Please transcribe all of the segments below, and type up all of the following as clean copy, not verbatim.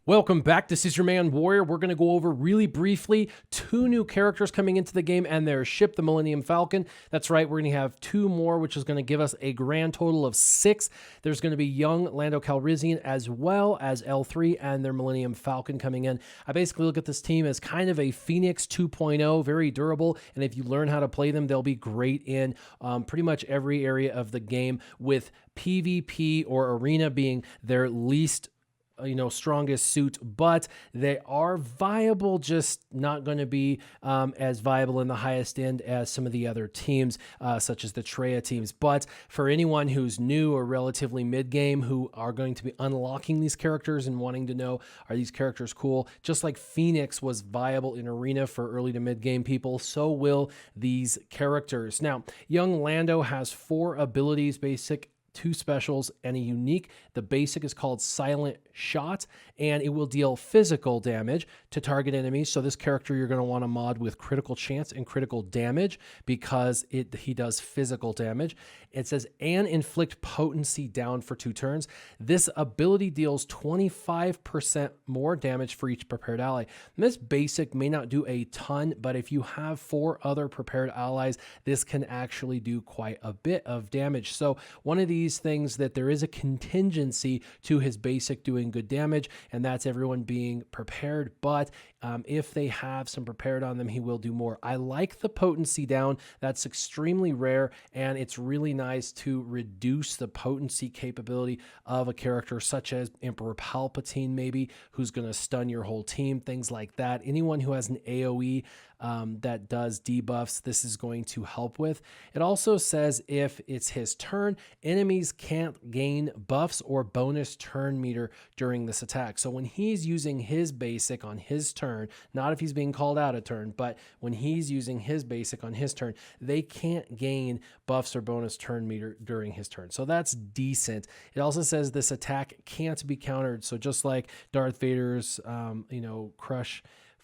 Welcome back. This is your man Warrior. We're going to go over really briefly 2 new characters coming into the game and their ship, the Millennium Falcon. That's right, we're going to have 2 more, which is going to give us a grand total of 6. There's going to be young Lando Calrissian as well as L3 and their Millennium Falcon coming in. I basically look at this team as kind of a Phoenix 2.0, very durable, and if you learn how to play them, they'll be great in pretty much every area of the game, with PvP or arena being their least strongest suit, but they are viable, just not going to be as viable in the highest end as some of the other teams, such as the Treya teams. But for anyone who's new or relatively mid-game who are going to be unlocking these characters and wanting to know, are these characters cool? Just like Phoenix was viable in arena for early to mid-game people, so will these characters. Now, young Lando has 4 abilities, basic, 2 specials, and a unique. The basic is called Silent Shot, and it will deal physical damage to target enemies. So this character you're going to want to mod with critical chance and critical damage because he does physical damage. It says, and inflict potency down for 2 turns. This ability deals 25% more damage for each prepared ally. And this basic may not do a ton, but if you have 4 other prepared allies, this can actually do quite a bit of damage. So one of these things that there is a contingency to his basic doing good damage, and that's everyone being prepared. But if they have some prepared on them, he will do more. I like the potency down. That's extremely rare, and it's really nice to reduce the potency capability of a character such as Emperor Palpatine, maybe, who's going to stun your whole team, things like that. Anyone who has an AoE that does debuffs, this is going to help with. It also says if it's his turn, enemies can't gain buffs or bonus turn meter during this attack. So when he's using his basic on his turn, not if he's being called out a turn, but when he's using his basic on his turn, they can't gain buffs or bonus turn meter during his turn. So that's decent. It also says this attack can't be countered. So just like Darth Vader's,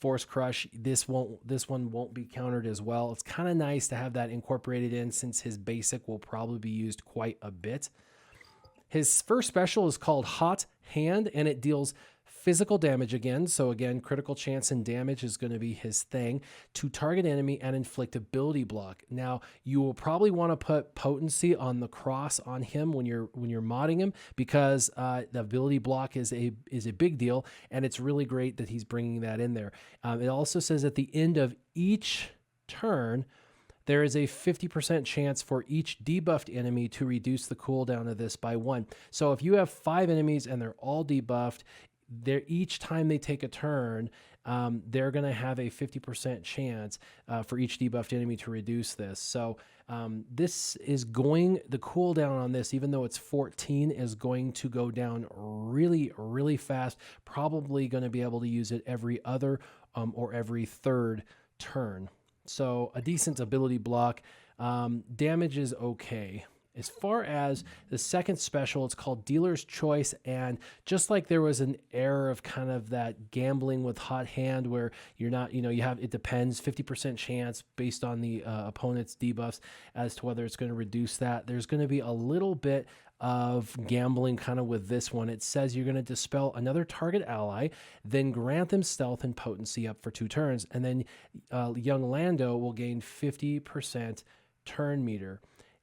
Force Crush, this one won't be countered as well. It's kind of nice to have that incorporated in since his basic will probably be used quite a bit. His first special is called Hot Hand, and it deals physical damage again. So again, critical chance and damage is going to be his thing, to target enemy and inflict ability block. Now, you will probably want to put potency on the cross on him when you're modding him, because the ability block is a big deal, and it's really great that he's bringing that in there. It also says at the end of each turn, there is a 50% chance for each debuffed enemy to reduce the cooldown of this by 1. So if you have 5 enemies and they're all debuffed, each time they take a turn, they're going to have a 50% chance for each debuffed enemy to reduce this. So this is the cooldown on this, even though it's 14, is going to go down really, really fast. Probably going to be able to use it every other or every 3rd turn. So a decent ability block. Damage is okay. As far as the second special, it's called Dealer's Choice, and just like there was an error of kind of that gambling with Hot Hand where you're not, you have, it depends, 50% chance based on the opponent's debuffs as to whether it's going to reduce that. There's going to be a little bit of gambling kind of with this one. It says you're going to dispel another target ally, then grant them stealth and potency up for 2 turns, and then young Lando will gain 50% turn meter.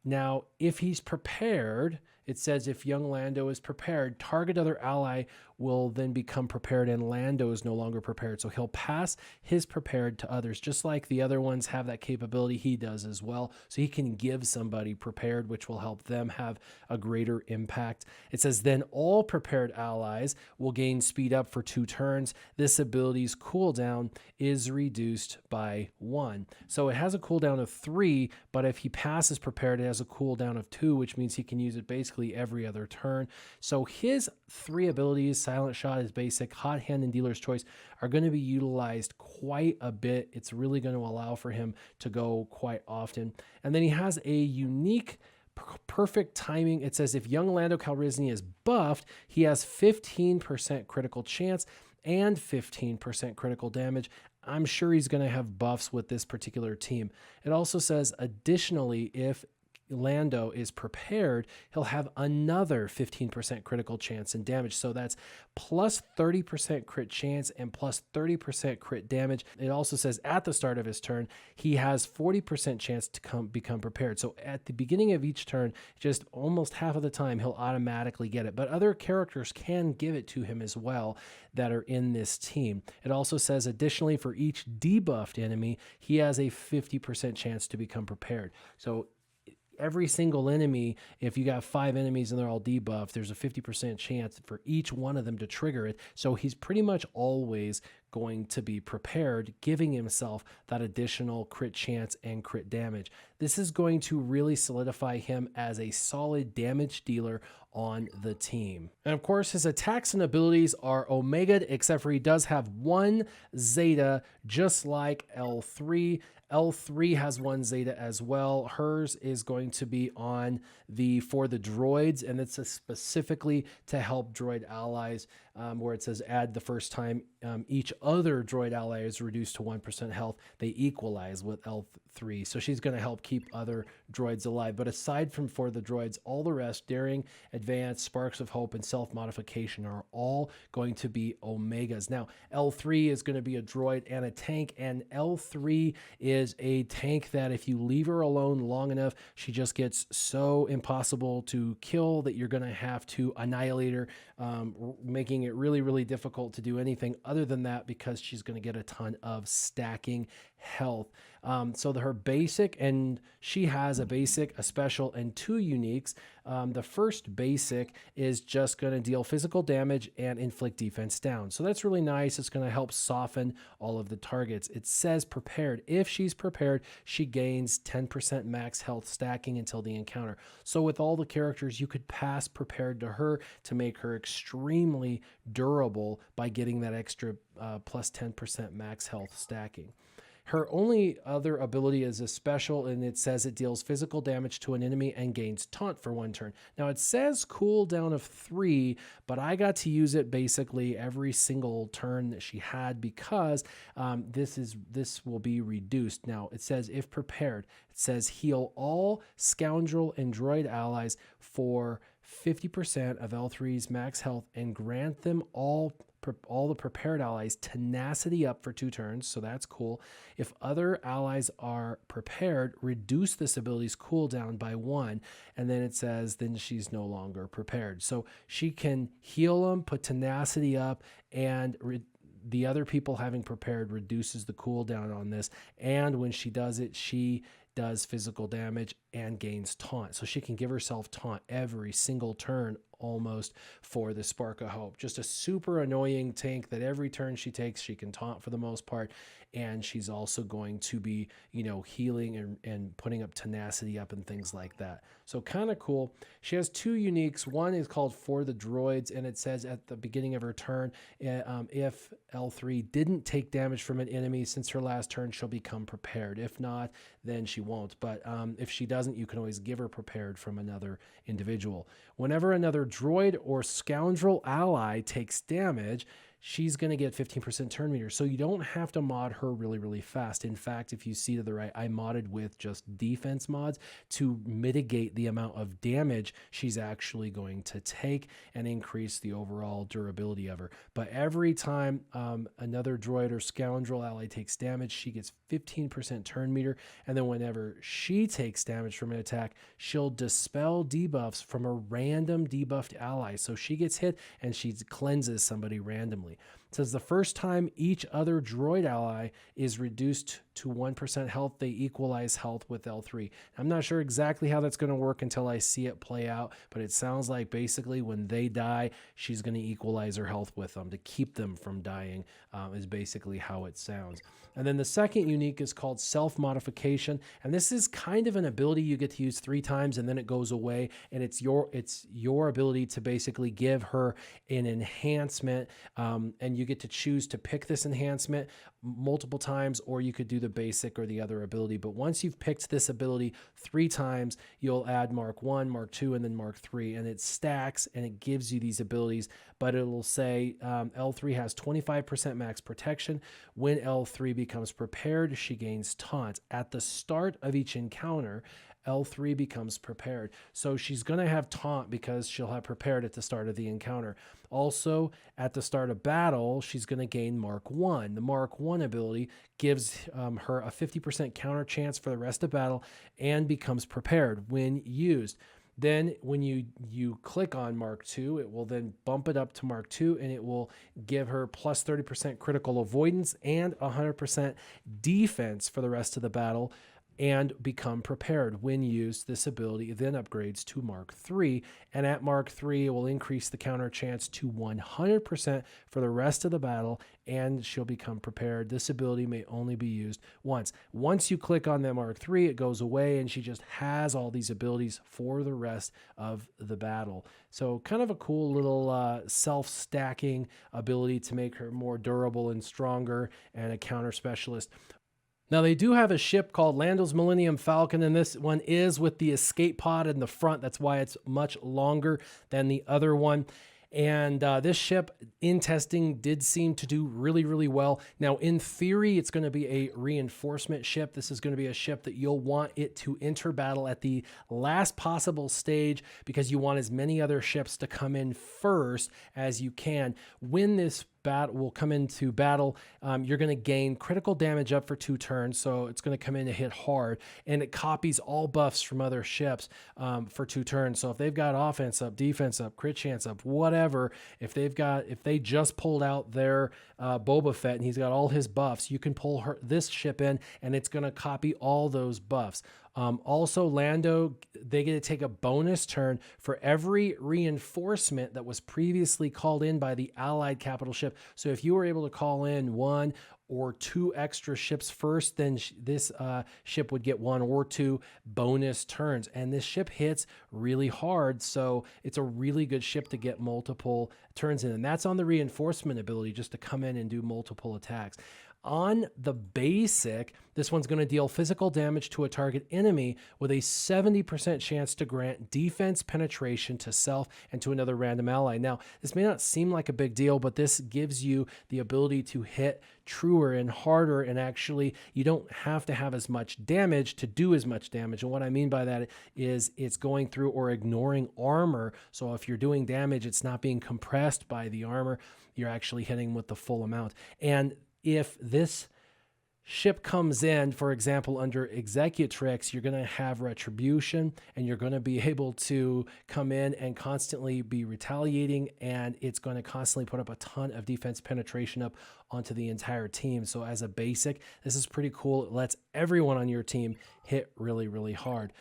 Now, if he's prepared, it says if young Lando is prepared, target other ally will then become prepared, and Lando is no longer prepared. So he'll pass his prepared to others, just like the other ones have that capability. He does as well. So he can give somebody prepared, which will help them have a greater impact. It says then all prepared allies will gain speed up for 2 turns. This ability's cooldown is reduced by 1. So it has a cooldown of 3, but if he passes prepared, it has a cooldown of 2, which means he can use it basically every other turn. So his 3 abilities, Silent Shot, his basic, Hot Hand, and Dealer's Choice, are going to be utilized quite a bit. It's really going to allow for him to go quite often. And then he has a unique perfect timing. It says if young Lando Calrissian is buffed, he has 15% critical chance and 15% critical damage. I'm sure he's going to have buffs with this particular team. It also says additionally, if Lando is prepared, he'll have another 15% critical chance and damage. So that's plus 30% crit chance and plus 30% crit damage. It also says at the start of his turn, he has 40% chance to become prepared. So at the beginning of each turn, just almost half of the time, he'll automatically get it. But other characters can give it to him as well that are in this team. It also says additionally for each debuffed enemy, he has a 50% chance to become prepared. So every single enemy, if you got 5 enemies and they're all debuffed, there's a 50% chance for each one of them to trigger it. So he's pretty much always going to be prepared, giving himself that additional crit chance and crit damage. This is going to really solidify him as a solid damage dealer on the team. And of course, his attacks and abilities are omega'd, except for he does have 1 zeta, just like L3. L3 has 1 zeta as well. Hers is going to be on for the droids, and it's specifically to help droid allies, where it says add the first time each other droid ally is reduced to 1% health, they equalize with L3. So she's going to help keep other droids alive. But aside from for the droids, all the rest, Daring, Advance, Sparks of Hope, and Self-Modification are all going to be omegas. Now, L3 is going to be a droid and a tank, and L3 is a tank that if you leave her alone long enough, she just gets so impossible to kill that you're going to have to annihilate her, making it really, really difficult to do anything other than that because she's going to get a ton of stacking health. So her basic, and she has a basic, a special, and 2 uniques. The first basic is just going to deal physical damage and inflict defense down. So that's really nice. It's going to help soften all of the targets. It says prepared. If she's prepared, she gains 10% max health stacking until the encounter. So with all the characters, you could pass prepared to her to make her extremely durable by getting that extra plus 10% max health stacking. Her only other ability is a special, and it says it deals physical damage to an enemy and gains taunt for 1 turn. Now, it says cooldown of 3, but I got to use it basically every single turn that she had because this will be reduced. Now, it says if prepared, it says heal all scoundrel and droid allies for 50% of L3's max health and grant them all the prepared allies tenacity up for 2 turns, so that's cool. If other allies are prepared, reduce this ability's cooldown by 1, and then it says then she's no longer prepared. So she can heal them, put tenacity up, and the other people having prepared reduces the cooldown on this, and when she does it, she does physical damage and gains taunt. So she can give herself taunt every single turn almost for the Spark of Hope. Just a super annoying tank that every turn she takes, she can taunt for the most part. And she's also going to be, healing and putting up tenacity up and things like that. So kind of cool. She has 2 uniques. One is called For the Droids, and it says at the beginning of her turn, if L3 didn't take damage from an enemy since her last turn, she'll become prepared. If not, then she won't. But if she doesn't, you can always give her prepared from another individual. Whenever another droid or scoundrel ally takes damage, she's going to get 15% turn meter. So you don't have to mod her really, really fast. In fact, if you see to the right, I modded with just defense mods to mitigate the amount of damage she's actually going to take and increase the overall durability of her. But every time another droid or scoundrel ally takes damage, she gets 15% turn meter. And then whenever she takes damage from an attack, she'll dispel debuffs from a random debuffed ally. So she gets hit and she cleanses somebody randomly. It says the first time each other droid ally is reduced to 1% health, they equalize health with L3. I'm not sure exactly how that's going to work until I see it play out, but it sounds like basically when they die, she's going to equalize her health with them to keep them from dying, is basically how it sounds. And then the second unique is called Self-Modification, and this is kind of an ability you get to use 3 times and then it goes away, and it's your ability to basically give her an enhancement, and you get to choose to pick this enhancement multiple times, or you could do the basic or the other ability. But once you've picked this ability 3 times, you'll add Mark 1, Mark 2, and then Mark 3, and it stacks and it gives you these abilities. But it'll say L3 has 25% max protection. When L3 becomes prepared, she gains taunt. At the start of each encounter, L3 becomes prepared. So she's going to have taunt because she'll have prepared at the start of the encounter. Also, at the start of battle, she's going to gain Mark 1. The Mark 1 ability gives her a 50% counter chance for the rest of battle and becomes prepared when used. Then when you click on Mark 2, it will then bump it up to Mark 2, and it will give her plus 30% critical avoidance and 100% defense for the rest of the battle, and become prepared. When used, this ability then upgrades to Mark 3, and at Mark 3, it will increase the counter chance to 100% for the rest of the battle, and she'll become prepared. This ability may only be used once. Once you click on that Mark 3, it goes away, and she just has all these abilities for the rest of the battle. So kind of a cool little self-stacking ability to make her more durable and stronger, and a counter specialist. Now, they do have a ship called Lando's Millennium Falcon, and this one is with the escape pod in the front. That's why it's much longer than the other one. And this ship in testing did seem to do really, really well. Now, in theory, it's going to be a reinforcement ship. This is going to be a ship that you'll want it to enter battle at the last possible stage, because you want as many other ships to come in first as you can. When this battle will come into battle, you're going to gain critical damage up for 2 turns, so it's going to come in to hit hard, and it copies all buffs from other ships for 2 turns. So if they've got offense up, defense up, crit chance up, whatever, if they just pulled out their Boba Fett and he's got all his buffs, you can pull this ship in, and it's going to copy all those buffs. Also, Lando, they get to take a bonus turn for every reinforcement that was previously called in by the allied capital ship. So if you were able to call in 1 or 2 extra ships first, then this ship would get 1 or 2 bonus turns. And this ship hits really hard, so it's a really good ship to get multiple turns in. And that's on the reinforcement ability, just to come in and do multiple attacks. On the basic, this one's going to deal physical damage to a target enemy with a 70% chance to grant defense penetration to self and to another random ally. Now, this may not seem like a big deal, but this gives you the ability to hit truer and harder, and actually you don't have to have as much damage to do as much damage. And what I mean by that is it's going through or ignoring armor. So if you're doing damage, it's not being compressed by the armor. You're actually hitting with the full amount. And if this ship comes in, for example, under Executrix, you're going to have Retribution, and you're going to be able to come in and constantly be retaliating, and it's going to constantly put up a ton of defense penetration up onto the entire team. So as a basic, this is pretty cool. It lets everyone on your team hit really, really hard.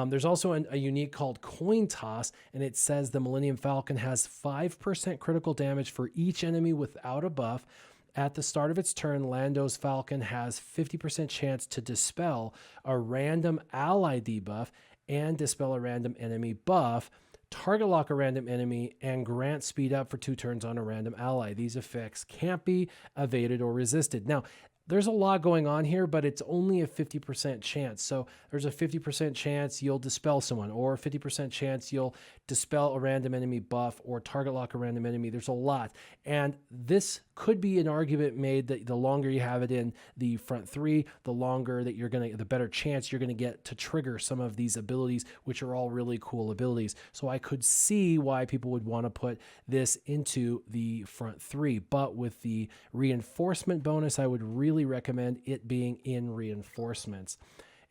There's also a unique called Coin Toss, and it says the Millennium Falcon has 5% critical damage for each enemy without a buff. At the start of its turn, Lando's Falcon has 50% chance to dispel a random ally debuff and dispel a random enemy buff, target lock a random enemy, and grant speed up for 2 turns on a random ally. These effects can't be evaded or resisted. Now, there's a lot going on here, but it's only a 50% chance. So there's a 50% chance you'll dispel someone, or a 50% chance you'll dispel a random enemy buff, or target lock a random enemy. There's a lot. And this could be an argument made that the longer you have it in the front 3, the longer that the better chance you're going to get to trigger some of these abilities, which are all really cool abilities. So I could see why people would want to put this into the front 3. But with the reinforcement bonus, I would really recommend it being in reinforcements.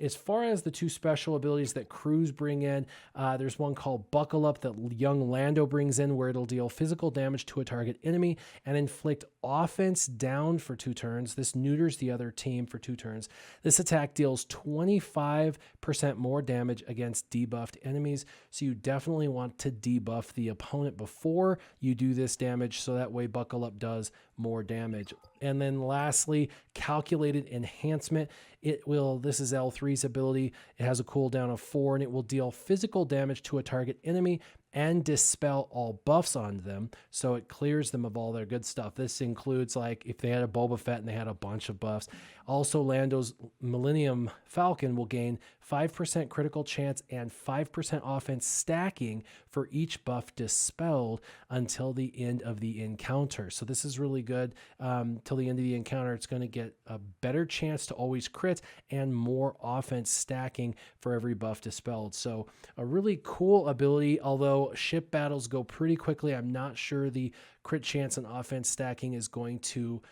As far as the 2 special abilities that crews bring in, there's one called Buckle Up that young Lando brings in, where it'll deal physical damage to a target enemy and inflict offense down for 2 turns. This neuters the other team for 2 turns. This attack deals 25% more damage against debuffed enemies, so you definitely want to debuff the opponent before you do this damage, so that way Buckle Up does more damage. And then lastly, Calculated Enhancement. This is L3's ability. It has a cooldown of 4, and it will deal physical damage to a target enemy and dispel all buffs on them, so it clears them of all their good stuff. This includes, like, if they had a Boba Fett and they had a bunch of buffs. Also, Lando's Millennium Falcon will gain 5% critical chance and 5% offense stacking for each buff dispelled until the end of the encounter. So this is really good. Till the end of the encounter, it's going to get a better chance to always crit and more offense stacking for every buff dispelled. So a really cool ability, although ship battles go pretty quickly. I'm not sure the crit chance and offense stacking is going to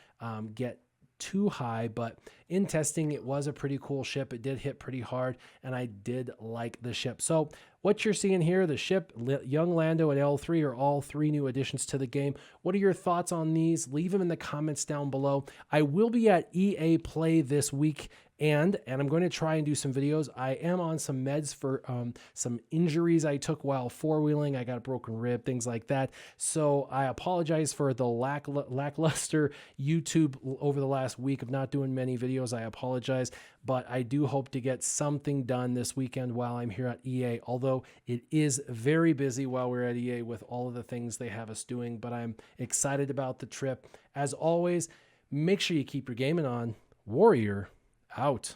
get too high, but in testing it was a pretty cool ship. It did hit pretty hard and I did like the ship. So what you're seeing here, the ship, Young Lando, and L3 are all 3 new additions to the game. What are your thoughts on these? Leave them in the comments down below. I will be at EA Play this week, and I'm going to try and do some videos. I am on some meds for some injuries I took while four-wheeling. I got a broken rib, things like that. So I apologize for the lackluster YouTube over the last week of not doing many videos. I apologize, but I do hope to get something done this weekend while I'm here at EA, although it is very busy while we're at EA with all of the things they have us doing, but I'm excited about the trip. As always, make sure you keep your gaming on. Warrior out.